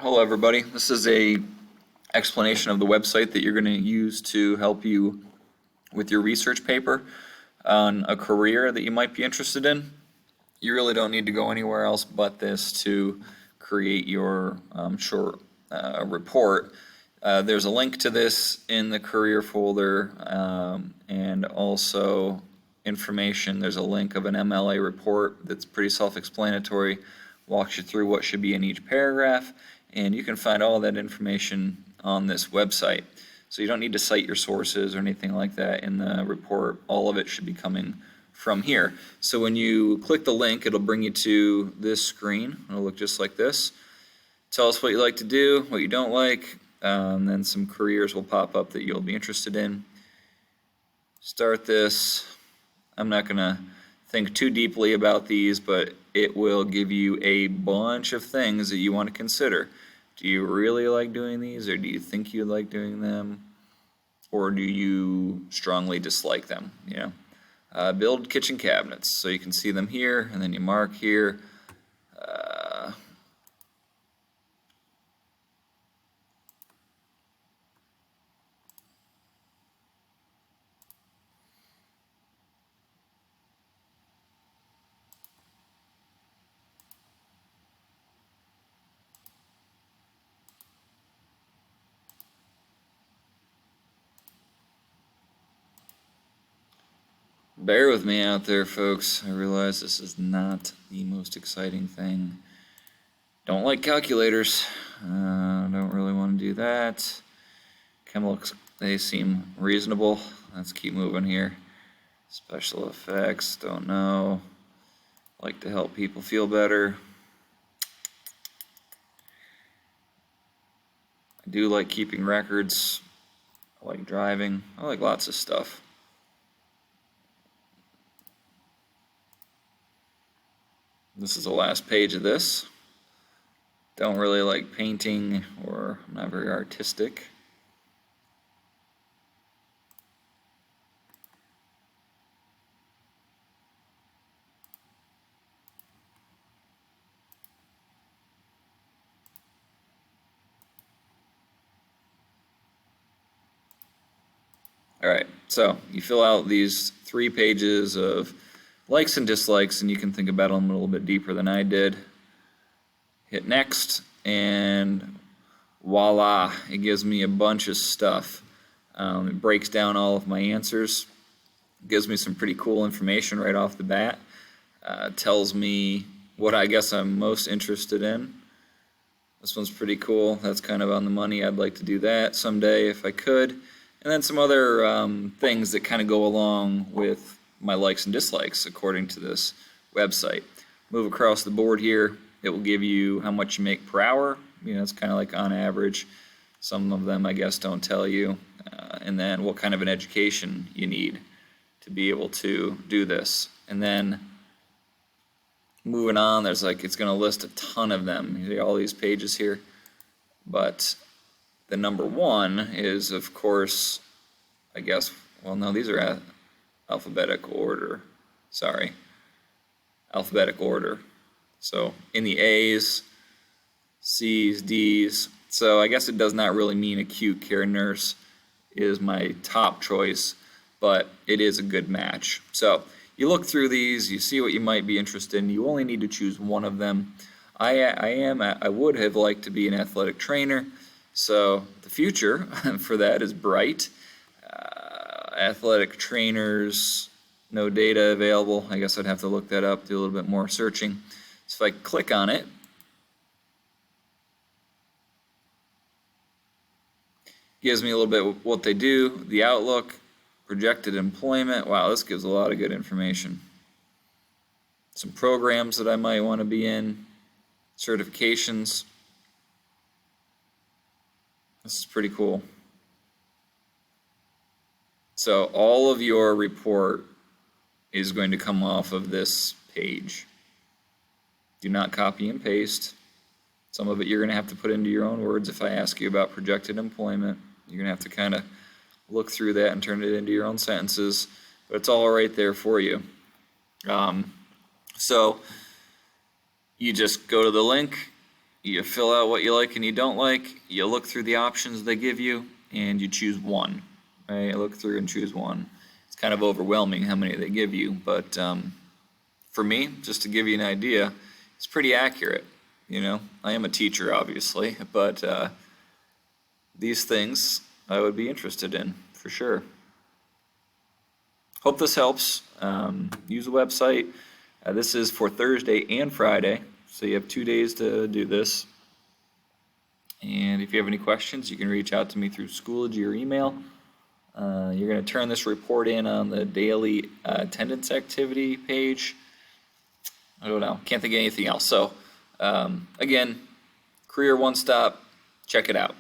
Hello everybody, this is a explanation of the website that you're going to use to help you with your research paper on a career that you might be interested in. You really don't need to go anywhere else but this to create your short report. There's a link to this in the career folder and also information. There's a link of an MLA report that's pretty self-explanatory, walks you through what should be in each paragraph, and you can find all that information on this website. So you don't need to cite your sources or anything like that in the report. All of it should be coming from here. So when you click the link, it'll bring you to this screen. It'll look just like this. Tell us what you like to do, what you don't like, then some careers will pop up that you'll be interested in. Start this. I'm not going to think too deeply about these, but it will give you a bunch of things that you want to consider. Do you really like doing these, or do you think you like doing them, or do you strongly dislike them? Build kitchen cabinets, so you can see them here, and then you mark here. Bear with me out there, folks. I realize this is not the most exciting thing. Don't like calculators. Don't really want to do that. Chemicals, they seem reasonable. Let's keep moving here. Special effects, don't know. Like to help people feel better. I do like keeping records. I like driving. I like lots of stuff. This is the last page of this. Don't really like painting, or I'm not very artistic. Alright, so you fill out these 3 pages of likes and dislikes, and you can think about them a little bit deeper than I did. Hit next, and voila, it gives me a bunch of stuff. It breaks down all of my answers. It gives me some pretty cool information right off the bat. Tells me what I guess I'm most interested in. This one's pretty cool. That's kind of on the money. I'd like to do that someday if I could. And then some other things that kind of go along with my likes and dislikes according to this website. Move across the board here. It will give you how much you make per hour. It's kind of like on average. Some of them, I guess, don't tell you. And then what kind of an education you need to be able to do this. And then moving on, it's going to list a ton of them. You see all these pages here. But the number 1 is, of course, I guess, well, no, these are alphabetical order. Sorry. Alphabetical order. So in the A's, C's, D's. So I guess it does not really mean acute care nurse is my top choice, but it is a good match. So you look through these, you see what you might be interested in. You only need to choose one of them. I would have liked to be an athletic trainer, so the future for that is bright. Athletic trainers, no data available. I guess I'd have to look that up, do a little bit more searching. So if I click on it, gives me a little bit of what they do, the outlook, projected employment. Wow, this gives a lot of good information. Some programs that I might want to be in, certifications. This is pretty cool. So all of your report is going to come off of this page. Do not copy and paste. Some of it you're going to have to put into your own words. If I ask you about projected employment, you're going to have to kind of look through that and turn it into your own sentences. But it's all right there for you. So you just go to the link, You fill out what you like and you don't like, you look through the options they give you, and you choose one, right? Look through and choose one. It's kind of overwhelming how many they give you, but for me, just to give you an idea, it's pretty accurate. I am a teacher, obviously, but these things I would be interested in, for sure. Hope this helps. Use the website. This is for Thursday and Friday, so you have 2 days to do this. And if you have any questions, you can reach out to me through Schoology or email. You're going to turn this report in on the daily attendance activity page. I don't know. Can't think of anything else. So, again, Career One Stop. Check it out.